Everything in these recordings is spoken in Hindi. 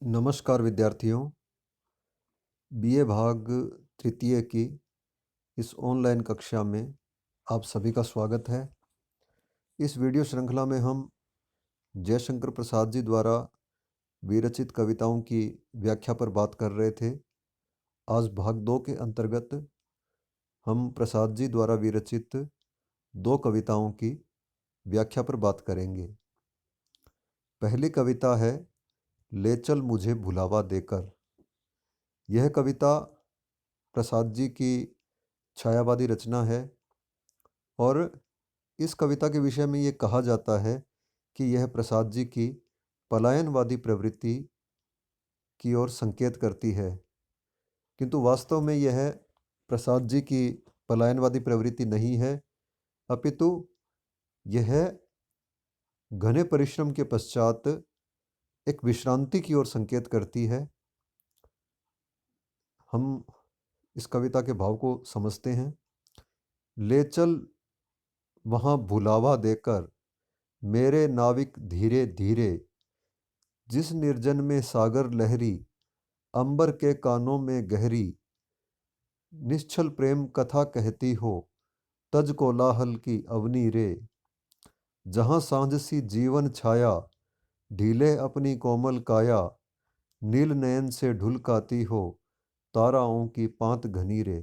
नमस्कार विद्यार्थियों, बीए भाग तृतीय की इस ऑनलाइन कक्षा में आप सभी का स्वागत है। इस वीडियो श्रृंखला में हम जयशंकर प्रसाद जी द्वारा विरचित कविताओं की व्याख्या पर बात कर रहे थे। आज भाग 2 के अंतर्गत हम प्रसाद जी द्वारा विरचित 2 कविताओं की व्याख्या पर बात करेंगे। पहली कविता है ले चल मुझे भुलावा देकर। यह कविता प्रसाद जी की छायावादी रचना है और इस कविता के विषय में ये कहा जाता है कि यह प्रसाद जी की पलायनवादी प्रवृत्ति की ओर संकेत करती है, किंतु वास्तव में यह प्रसाद जी की पलायनवादी प्रवृत्ति नहीं है, अपितु यह घने परिश्रम के पश्चात एक विश्रांति की ओर संकेत करती है। हम इस कविता के भाव को समझते हैं। ले चल वहाँ भुलावा देकर, मेरे नाविक धीरे धीरे, जिस निर्जन में सागर लहरी, अंबर के कानों में गहरी, निश्चल प्रेम कथा कहती हो, तज कोलाहल की अवनी रे। जहाँ सांझ सी जीवन छाया, ढीले अपनी कोमल काया, नील नयन से ढुलकाती हो, ताराओं की पांत घनी रे।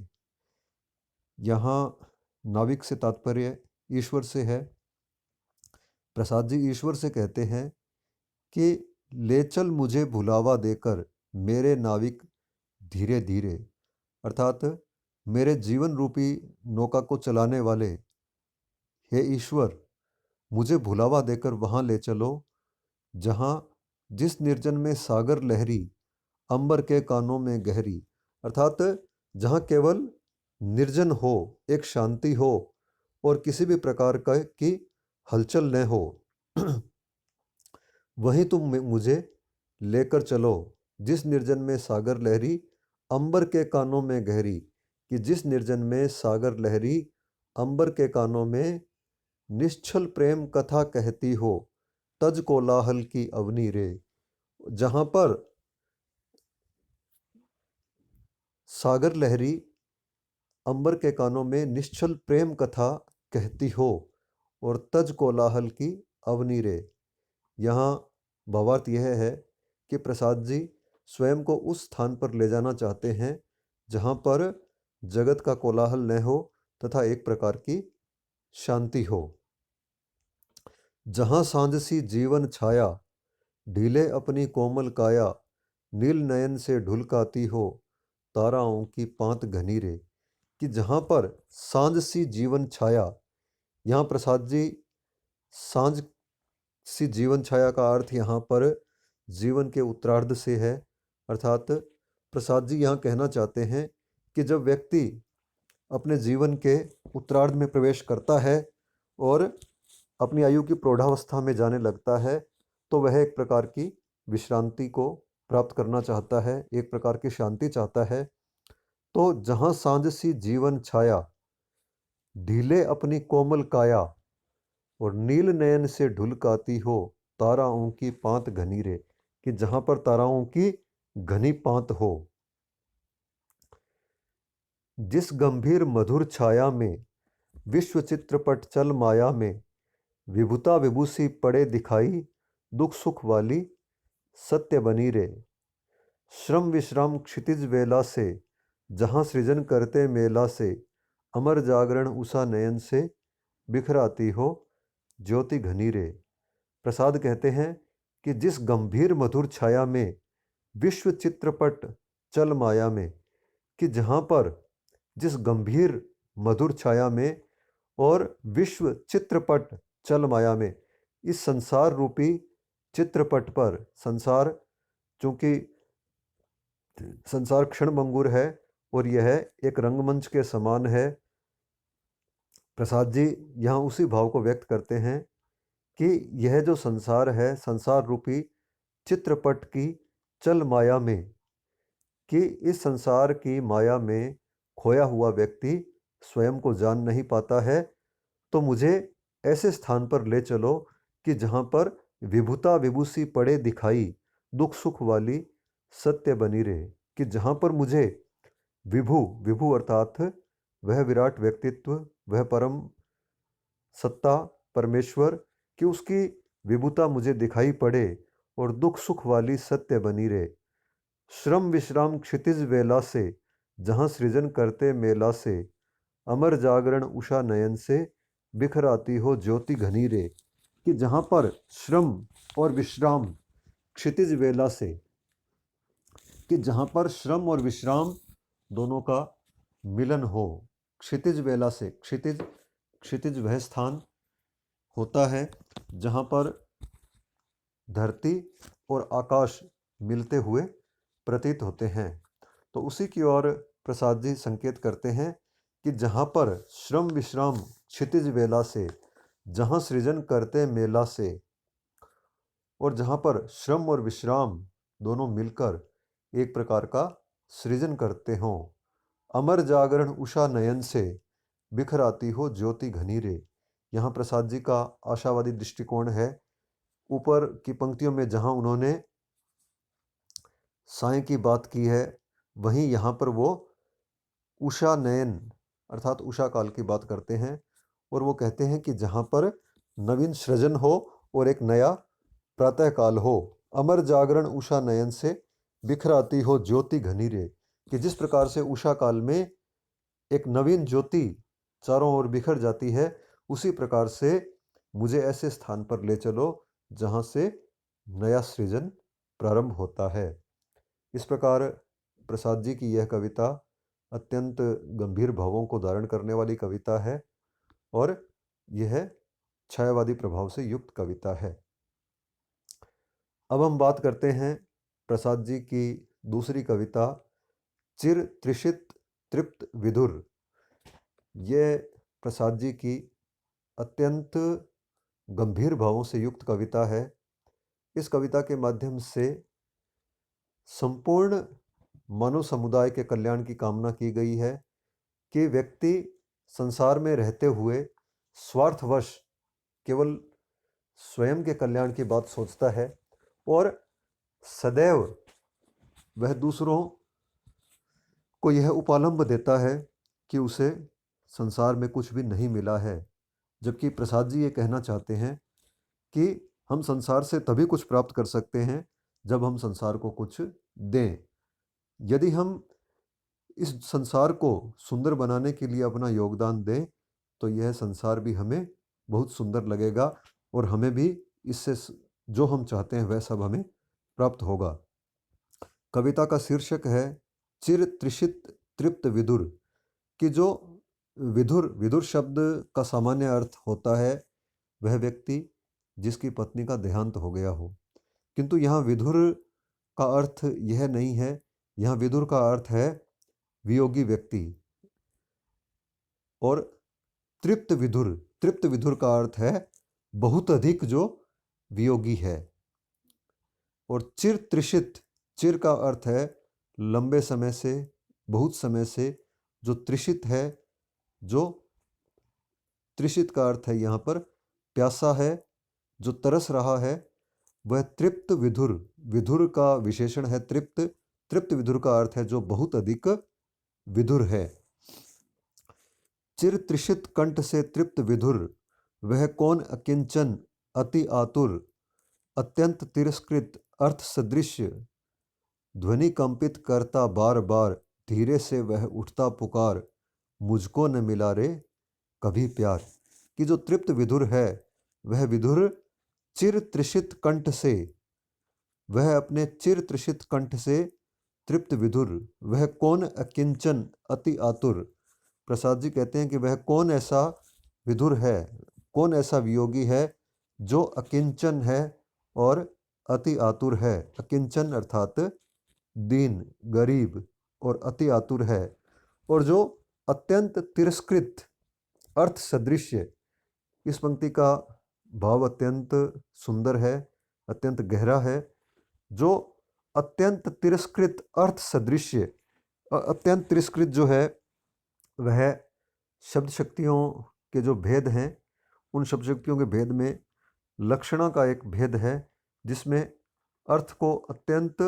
यहाँ नाविक से तात्पर्य ईश्वर से है। प्रसाद जी ईश्वर से कहते हैं कि ले चल मुझे भुलावा देकर, मेरे नाविक धीरे धीरे, अर्थात मेरे जीवन रूपी नौका को चलाने वाले हे ईश्वर, मुझे भुलावा देकर वहाँ ले चलो जहाँ जिस निर्जन में सागर लहरी, अंबर के कानों में गहरी, अर्थात जहाँ केवल निर्जन हो, एक शांति हो और किसी भी प्रकार का की हलचल न हो, वहीं तुम मुझे लेकर चलो जिस निर्जन में सागर लहरी, अंबर के कानों में गहरी, कि जिस निर्जन में सागर लहरी, अंबर के कानों में निश्चल प्रेम कथा कहती हो, तज कोलाहल की अवनी रे। जहाँ पर सागर लहरी अंबर के कानों में निश्चल प्रेम कथा कहती हो और तज कोलाहल की अवनी रे। यहाँ भावार्थ यह है कि प्रसाद जी स्वयं को उस स्थान पर ले जाना चाहते हैं जहाँ पर जगत का कोलाहल न हो तथा एक प्रकार की शांति हो। जहाँ सांझ सी जीवन छाया, ढीले अपनी कोमल काया, नील नयन से ढुलकाती हो, ताराओं की पांत घनी रे। कि जहाँ पर सांझ सी जीवन छाया, यहाँ प्रसाद जी सांझ सी जीवन छाया का अर्थ यहाँ पर जीवन के उत्तरार्ध से है, अर्थात प्रसाद जी यहाँ कहना चाहते हैं कि जब व्यक्ति अपने जीवन के उत्तरार्ध में प्रवेश करता है और अपनी आयु की प्रौढ़ावस्था में जाने लगता है, तो वह एक प्रकार की विश्रांति को प्राप्त करना चाहता है, एक प्रकार की शांति चाहता है। तो जहाँ सांझ सी जीवन छाया, ढीले अपनी कोमल काया और नील नयन से ढुलकाती हो, ताराओं की पांत घनी रे। कि जहाँ पर ताराओं की घनी पांत हो, जिस गंभीर मधुर छाया में, विश्व चित्रपट चल माया में, विभुता विभूषी पड़े दिखाई, दुख सुख वाली सत्य बनी रे। श्रम विश्राम क्षितिज वेला से, जहाँ सृजन करते मेला से, अमर जागरण उषा नयन से, बिखराती हो ज्योति घनी रे। प्रसाद कहते हैं कि जिस गंभीर मधुर छाया में, विश्व चित्रपट चल माया में, कि जहाँ पर जिस गंभीर मधुर छाया में और विश्व चित्रपट चल माया में, इस संसार रूपी चित्रपट पर, संसार चूंकि संसार क्षणभंगुर है और यह एक रंगमंच के समान है, प्रसाद जी यहाँ उसी भाव को व्यक्त करते हैं कि यह जो संसार है, संसार रूपी चित्रपट की चल माया में, कि इस संसार की माया में खोया हुआ व्यक्ति स्वयं को जान नहीं पाता है। तो मुझे ऐसे स्थान पर ले चलो कि जहाँ पर विभुता विभूषी पड़े दिखाई, दुख सुख वाली सत्य बनी रे। कि जहाँ पर मुझे विभु, विभु अर्थात वह विराट व्यक्तित्व, वह परम सत्ता परमेश्वर, कि उसकी विभुता मुझे दिखाई पड़े और दुख सुख वाली सत्य बनी रे। श्रम विश्राम क्षितिज वेला से, जहाँ सृजन करते मेला से, अमर जागरण उषा नयन से, बिखर आती हो ज्योति घनी रे। कि जहाँ पर श्रम और विश्राम क्षितिज वेला से, कि जहाँ पर श्रम और विश्राम दोनों का मिलन हो। क्षितिज वेला से, क्षितिज, क्षितिज वह स्थान होता है जहाँ पर धरती और आकाश मिलते हुए प्रतीत होते हैं। तो उसी की ओर प्रसाद जी संकेत करते हैं कि जहाँ पर श्रम विश्राम क्षितिज वेला से, जहाँ सृजन करते मेला से, और जहाँ पर श्रम और विश्राम दोनों मिलकर एक प्रकार का सृजन करते हों। अमर जागरण उषा नयन से, बिखर आती हो ज्योति घनी रे। यहाँ प्रसाद जी का आशावादी दृष्टिकोण है। ऊपर की पंक्तियों में जहाँ उन्होंने साय की बात की है, वहीं यहाँ पर वो उषा नयन अर्थात उषा काल की बात करते हैं। और वो कहते हैं कि जहाँ पर नवीन सृजन हो और एक नया प्रातः काल हो। अमर जागरण उषा नयन से, बिखर आती हो ज्योति घनी रे। कि जिस प्रकार से उषा काल में एक नवीन ज्योति चारों ओर बिखर जाती है, उसी प्रकार से मुझे ऐसे स्थान पर ले चलो जहाँ से नया सृजन प्रारंभ होता है। इस प्रकार प्रसाद जी की यह कविता अत्यंत गंभीर भावों को धारण करने वाली कविता है और यह छायावादी प्रभाव से युक्त कविता है। अब हम बात करते हैं प्रसाद जी की दूसरी कविता चिर त्रिषित तृप्त विधुर। यह प्रसाद जी की अत्यंत गंभीर भावों से युक्त कविता है। इस कविता के माध्यम से संपूर्ण मानव समुदाय के कल्याण की कामना की गई है कि व्यक्ति संसार में रहते हुए स्वार्थवश केवल स्वयं के कल्याण की बात सोचता है और सदैव वह दूसरों को यह उपालंब देता है कि उसे संसार में कुछ भी नहीं मिला है। जबकि प्रसाद जी ये कहना चाहते हैं कि हम संसार से तभी कुछ प्राप्त कर सकते हैं जब हम संसार को कुछ दें। यदि हम इस संसार को सुंदर बनाने के लिए अपना योगदान दें तो यह संसार भी हमें बहुत सुंदर लगेगा और हमें भी इससे जो हम चाहते हैं वह सब हमें प्राप्त होगा। कविता का शीर्षक है चिर त्रिषित तृप्त विधुर। कि जो विधुर, विधुर शब्द का सामान्य अर्थ होता है वह व्यक्ति जिसकी पत्नी का देहांत हो गया हो, किंतु यहाँ विधुर का अर्थ यह नहीं है। यहाँ विधुर का अर्थ है वियोगी व्यक्ति। और तृप्त विधुर, तृप्त विधुर का अर्थ है बहुत अधिक जो वियोगी है। और चिर त्रिषित, चिर का अर्थ है लंबे समय से, बहुत समय से, जो त्रिषित है, जो त्रिषित का अर्थ है यहाँ पर प्यासा है, जो तरस रहा है, वह तृप्त विधुर, विधुर का विशेषण है तृप्त। तृप्त विधुर का अर्थ है जो बहुत अधिक विधुर है। चिर त्रिषित कंठ से तृप्त विधुर, वह कौन अकिंचन अति आतुर, अत्यंत तिरस्कृत अर्थ सदृश्य, ध्वनि कंपित करता बार बार, धीरे से वह उठता पुकार, मुझको न मिला रे कभी प्यार। कि जो तृप्त विधुर है वह विधुर चिर त्रिषित कंठ से, वह अपने चिर त्रिषित कंठ से तृप्त विधुर, वह कौन अकिंचन अति आतुर। प्रसाद जी कहते हैं कि वह कौन ऐसा विधुर है, कौन ऐसा वियोगी है जो अकिंचन है और अति आतुर है। अकिंचन अर्थात दीन, गरीब, और अति आतुर है, और जो अत्यंत तिरस्कृत अर्थ सदृश्य। इस पंक्ति का भाव अत्यंत सुंदर है, अत्यंत गहरा है। जो अत्यंत तिरस्कृत अर्थ सदृश्य, अत्यंत तिरस्कृत जो है वह शब्द शक्तियों के जो भेद हैं, उन शब्द शक्तियों के भेद में लक्षणा का एक भेद है जिसमें अर्थ को अत्यंत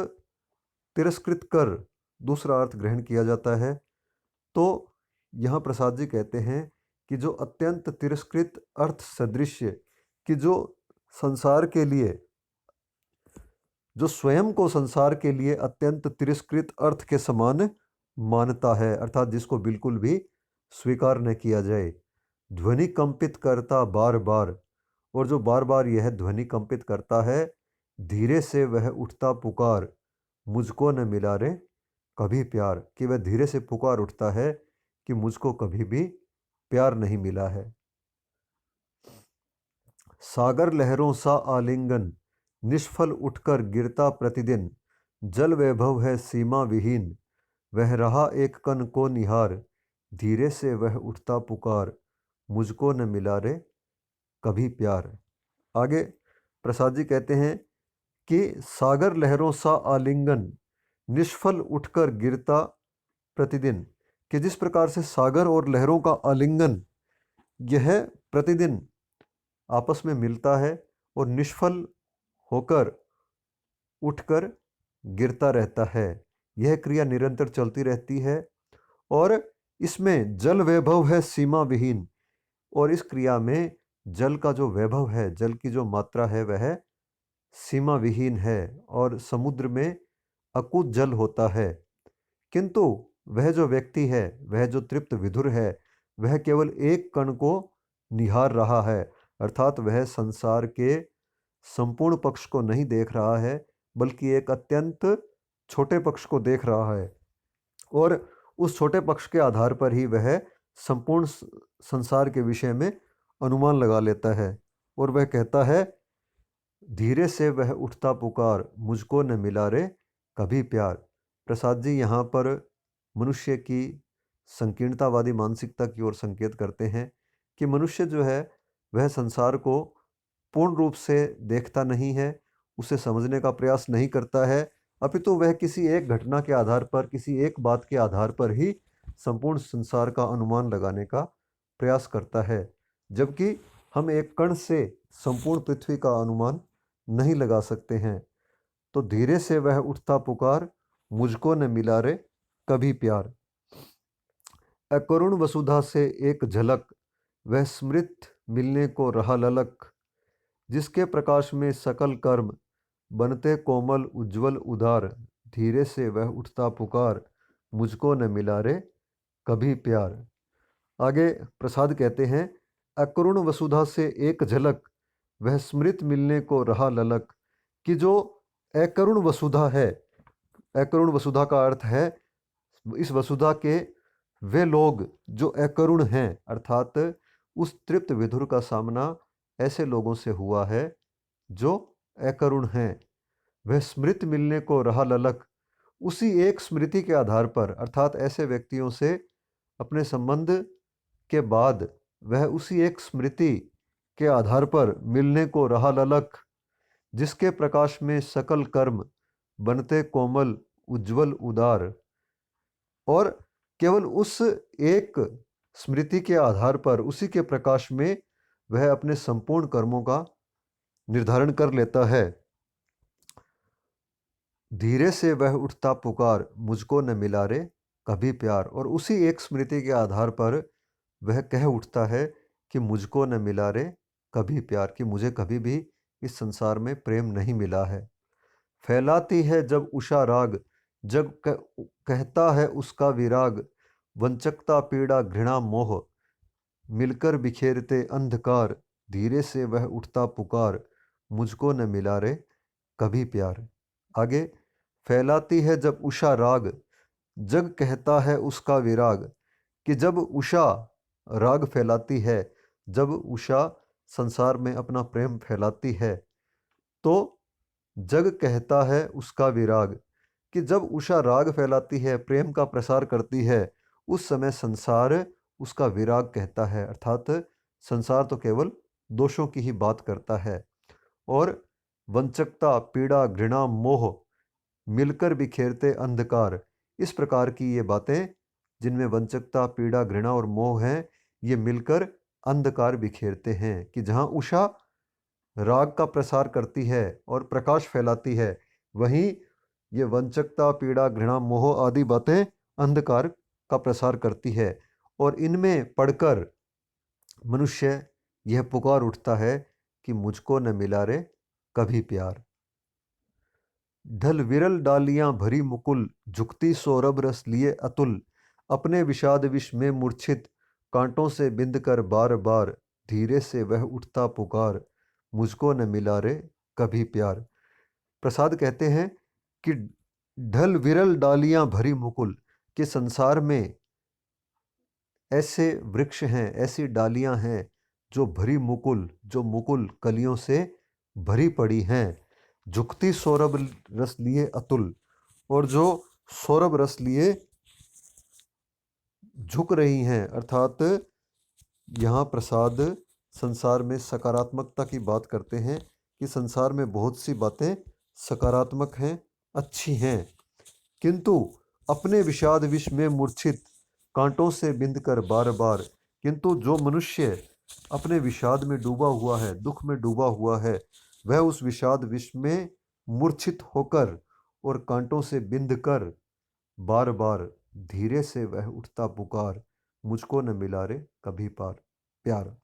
तिरस्कृत कर दूसरा अर्थ ग्रहण किया जाता है। तो यहाँ प्रसाद जी कहते हैं कि जो अत्यंत तिरस्कृत अर्थ सदृश्य, कि जो संसार के लिए, जो स्वयं को संसार के लिए अत्यंत तिरस्कृत अर्थ के समान मानता है, अर्थात जिसको बिल्कुल भी स्वीकार न किया जाए। ध्वनि कंपित करता बार बार, और जो बार बार यह ध्वनि कंपित करता है, धीरे से वह उठता पुकार, मुझको न मिला रे कभी प्यार, कि वह धीरे से पुकार उठता है कि मुझको कभी भी प्यार नहीं मिला है। सागर लहरों सा आलिंगन, निष्फल उठकर गिरता प्रतिदिन, जल वैभव है सीमा विहीन, वह रहा एक कण को निहार, धीरे से वह उठता पुकार, मुझको न मिला रे कभी प्यार। आगे प्रसाद जी कहते हैं कि सागर लहरों सा आलिंगन, निष्फल उठकर गिरता प्रतिदिन, कि जिस प्रकार से सागर और लहरों का आलिंगन यह प्रतिदिन आपस में मिलता है और निष्फल होकर उठकर गिरता रहता है, यह क्रिया निरंतर चलती रहती है। और इसमें जल वैभव है सीमा विहीन, और इस क्रिया में जल का जो वैभव है, जल की जो मात्रा है, वह सीमा विहीन है और समुद्र में अकूत जल होता है। किंतु वह जो व्यक्ति है, वह जो तृप्त विधुर है, वह केवल एक कण को निहार रहा है, अर्थात वह संसार के संपूर्ण पक्ष को नहीं देख रहा है, बल्कि एक अत्यंत छोटे पक्ष को देख रहा है, और उस छोटे पक्ष के आधार पर ही वह संपूर्ण संसार के विषय में अनुमान लगा लेता है। और वह कहता है, धीरे से वह उठता पुकार, मुझको न मिला रे कभी प्यार। प्रसाद जी यहाँ पर मनुष्य की संकीर्णतावादी मानसिकता की ओर संकेत करते हैं कि मनुष्य जो है वह संसार को पूर्ण रूप से देखता नहीं है, उसे समझने का प्रयास नहीं करता है, अपितु वह किसी एक घटना के आधार पर, किसी एक बात के आधार पर ही संपूर्ण संसार का अनुमान लगाने का प्रयास करता है, जबकि हम एक कण से संपूर्ण पृथ्वी का अनुमान नहीं लगा सकते हैं। तो धीरे से वह उठता पुकार, मुझको न मिला रे कभी प्यार। अकरुण वसुधा से एक झलक, वह स्मृत मिलने को रहा ललक, जिसके प्रकाश में सकल कर्म बनते कोमल उज्ज्वल उदार, धीरे से वह उठता पुकार, मुझको न मिला रे कभी प्यार। आगे प्रसाद कहते हैं, अकरुण वसुधा से एक झलक, वह स्मृत मिलने को रहा ललक, कि जो अकरुण वसुधा है, अकरुण वसुधा का अर्थ है इस वसुधा के वे लोग जो अकरुण हैं, अर्थात उस तृप्त विधुर का सामना ऐसे लोगों से हुआ है जो अकरुण हैं। वह स्मृत मिलने को रहा ललक, उसी एक स्मृति के आधार पर, अर्थात ऐसे व्यक्तियों से अपने संबंध के बाद वह उसी एक स्मृति के आधार पर मिलने को रहा ललक, जिसके प्रकाश में सकल कर्म बनते कोमल उज्ज्वल उदार, और केवल उस एक स्मृति के आधार पर, उसी के प्रकाश में वह अपने संपूर्ण कर्मों का निर्धारण कर लेता है। धीरे से वह उठता पुकार, मुझको न मिला रे कभी प्यार, और उसी एक स्मृति के आधार पर वह कह उठता है कि मुझको न मिला रे कभी प्यार, कि मुझे कभी भी इस संसार में प्रेम नहीं मिला है। फैलाती है जब उषा राग, जग कहता है उसका विराग, वंचकता पीड़ा घृणा मोह, मिलकर बिखेरते अंधकार, धीरे से वह उठता पुकार, मुझको न मिला रे कभी प्यार। आगे, फैलाती है जब उषा राग, जग कहता है उसका विराग, कि जब उषा राग फैलाती है, जब उषा संसार में अपना प्रेम फैलाती है, तो जग कहता है उसका विराग, कि जब उषा राग फैलाती है, प्रेम का प्रसार करती है, उस समय संसार उसका विराग कहता है, अर्थात संसार तो केवल दोषों की ही बात करता है। और वंचकता पीड़ा घृणा मोह मिलकर बिखेरते अंधकार, इस प्रकार की ये बातें जिनमें वंचकता पीड़ा घृणा और मोह हैं, ये मिलकर अंधकार बिखेरते हैं। कि जहाँ उषा राग का प्रसार करती है और प्रकाश फैलाती है, वहीं ये वंचकता, पीड़ा, घृणा, मोह आदि बातें अंधकार का प्रसार करती है और इनमें पढ़कर मनुष्य यह पुकार उठता है कि मुझको न मिला रे कभी प्यार। ढल विरल डालियां भरी मुकुल, झुकती सौरभ रस लिए अतुल, अपने विषाद विष में मूर्छित, कांटों से बिंद कर बार बार, धीरे से वह उठता पुकार, मुझको न मिला रे कभी प्यार। प्रसाद कहते हैं कि ढल विरल डालियां भरी मुकुल, के संसार में ऐसे वृक्ष हैं, ऐसी डालियां हैं जो भरी मुकुल, जो मुकुल कलियों से भरी पड़ी हैं, झुकती सौरभ रस लिए अतुल, और जो सौरभ रस लिए झुक रही हैं, अर्थात यहाँ प्रसाद संसार में सकारात्मकता की बात करते हैं कि संसार में बहुत सी बातें सकारात्मक हैं, अच्छी हैं, किंतु अपने विषाद विष में मूर्छित, कांटों से बिंद कर बार बार, किंतु जो मनुष्य अपने विषाद में डूबा हुआ है, दुख में डूबा हुआ है, वह उस विषाद विष में मूर्छित होकर और कांटों से बिंद कर बार बार, धीरे से वह उठता पुकार, मुझको न मिला रे कभी प्यार।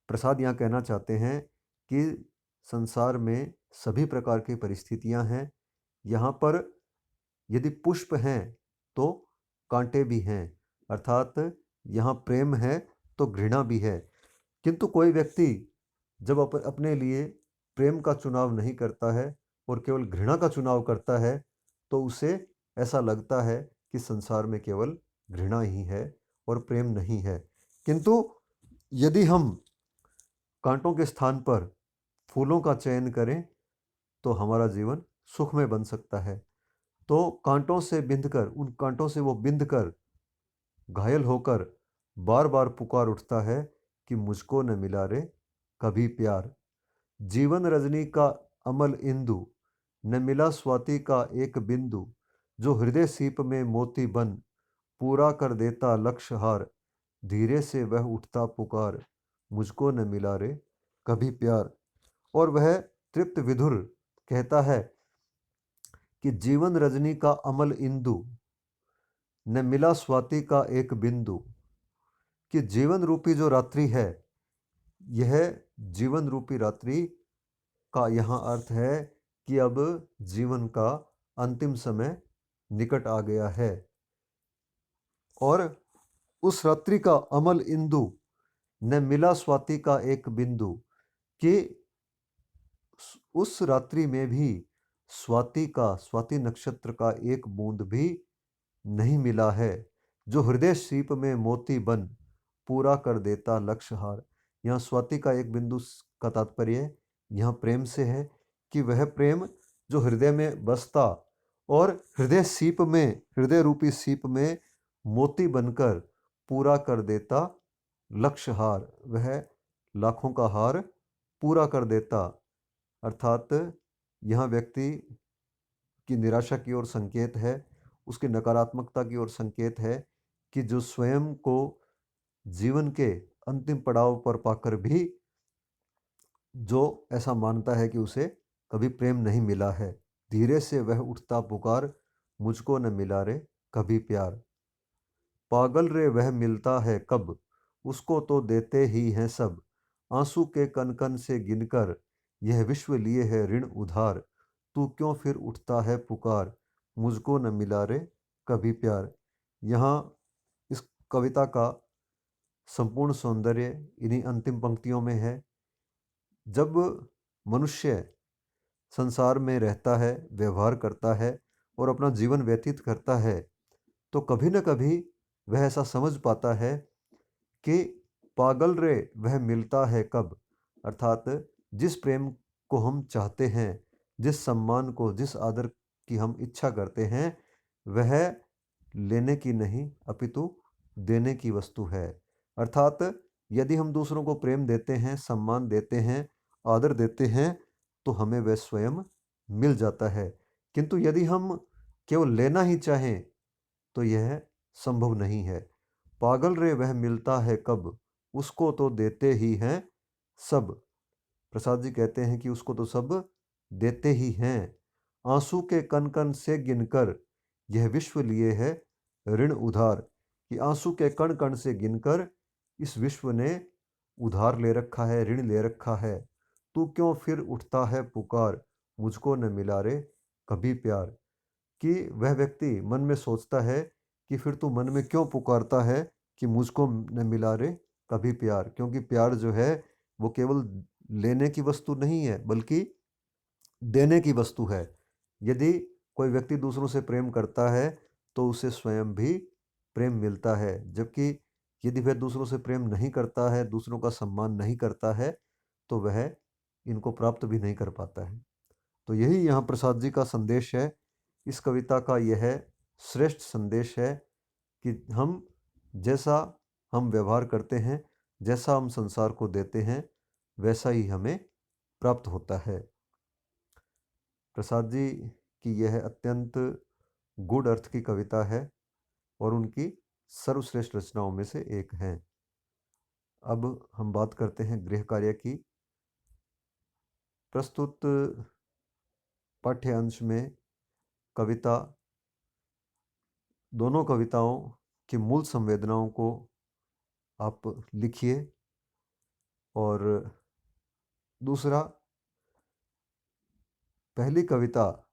प्रसाद यहाँ कहना चाहते हैं कि संसार में सभी प्रकार की परिस्थितियां हैं। यहाँ पर यदि पुष्प हैं तो कांटे भी हैं, अर्थात यहाँ प्रेम है तो घृणा भी है, किंतु कोई व्यक्ति जब अपने लिए प्रेम का चुनाव नहीं करता है और केवल घृणा का चुनाव करता है, तो उसे ऐसा लगता है कि संसार में केवल घृणा ही है और प्रेम नहीं है। किंतु यदि हम कांटों के स्थान पर फूलों का चयन करें तो हमारा जीवन सुखमय बन सकता है। तो कांटों से बिंधकर, उन कांटों से वो बिंधकर घायल होकर बार बार पुकार उठता है कि मुझको न मिला रे कभी प्यार। जीवन रजनी का अमल इंदु, न मिला स्वाति का एक बिंदु, जो हृदय सीप में मोती बन, पूरा कर देता लक्ष्य हार, धीरे से वह उठता पुकार, मुझको न मिला रे कभी प्यार। और वह तृप्त विधुर कहता है कि जीवन रजनी का अमल इंदु, न मिला स्वाति का एक बिंदु, कि जीवन रूपी जो रात्रि है, यह जीवन रूपी रात्रि का यहाँ अर्थ है कि अब जीवन का अंतिम समय निकट आ गया है और उस रात्रि का अमल इंदु, न मिला स्वाति का एक बिंदु, कि उस रात्रि में भी स्वाति नक्षत्र का एक बूंद भी नहीं मिला है, जो हृदय सीप में मोती बन पूरा कर देता लक्ष्य हार। यहाँ स्वाति का एक बिंदु का तात्पर्य यहाँ प्रेम से है कि वह प्रेम जो हृदय में बसता और हृदय रूपी सीप में मोती बनकर पूरा कर देता लक्ष्य हार, वह लाखों का हार पूरा कर देता, अर्थात यहाँ व्यक्ति की निराशा की ओर संकेत है, उसकी नकारात्मकता की ओर संकेत है कि जो स्वयं को जीवन के अंतिम पड़ाव पर पाकर भी जो ऐसा मानता है कि उसे कभी प्रेम नहीं मिला है, धीरे से वह उठता पुकार, मुझको न मिला रे कभी प्यार। पागल रे वह मिलता है कब, उसको तो देते ही हैं सब, आंसू के कन कन से गिनकर यह विश्व लिए है ऋण उधार, तू क्यों फिर उठता है पुकार, मुझको न मिला रे कभी प्यार। यहाँ इस कविता का संपूर्ण सौंदर्य इन्हीं अंतिम पंक्तियों में है। जब मनुष्य संसार में रहता है, व्यवहार करता है और अपना जीवन व्यतीत करता है, तो कभी न कभी वह ऐसा समझ पाता है कि पागल रे वह मिलता है कब, अर्थात जिस प्रेम को हम चाहते हैं, जिस सम्मान को, जिस आदर की हम इच्छा करते हैं, वह लेने की नहीं अपितु देने की वस्तु है। अर्थात यदि हम दूसरों को प्रेम देते हैं, सम्मान देते हैं, आदर देते हैं, तो हमें वह स्वयं मिल जाता है, किंतु यदि हम केवल लेना ही चाहें तो यह संभव नहीं है। पागल रे वह मिलता है कब, उसको तो देते ही हैं सब। प्रसाद जी कहते हैं कि उसको तो सब देते ही हैं, आंसू के कण कण से गिनकर यह विश्व लिए है ऋण उधार। कि आंसू के कण कण से गिनकर इस विश्व ने उधार ले रखा है, ऋण ले रखा है। तू क्यों फिर उठता है पुकार, मुझको न मिला रे कभी प्यार। कि वह व्यक्ति मन में सोचता है कि फिर तू मन में क्यों पुकारता है कि मुझको न मिला रे कभी प्यार। क्योंकि प्यार जो है वो केवल लेने की वस्तु नहीं है बल्कि देने की वस्तु है। यदि कोई व्यक्ति दूसरों से प्रेम करता है तो उसे स्वयं भी प्रेम मिलता है, जबकि यदि वह दूसरों से प्रेम नहीं करता है, दूसरों का सम्मान नहीं करता है, तो वह इनको प्राप्त भी नहीं कर पाता है। तो यही यहाँ प्रसाद जी का संदेश है। इस कविता का यह श्रेष्ठ संदेश है कि हम जैसा हम व्यवहार करते हैं, जैसा हम संसार को देते हैं, वैसा ही हमें प्राप्त होता है। प्रसाद जी की यह अत्यंत गूढ़ अर्थ की कविता है और उनकी सर्वश्रेष्ठ रचनाओं में से एक है। अब हम बात करते हैं गृह कार्य की। प्रस्तुत पाठ्य अंश में कविता, दोनों कविताओं की मूल संवेदनाओं को आप लिखिए। और दूसरा, पहली कविता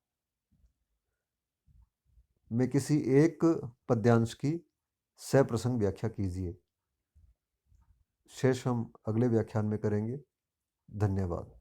में किसी एक पद्यांश की सप्रसंग व्याख्या कीजिए। शेष हम अगले व्याख्यान में करेंगे। धन्यवाद।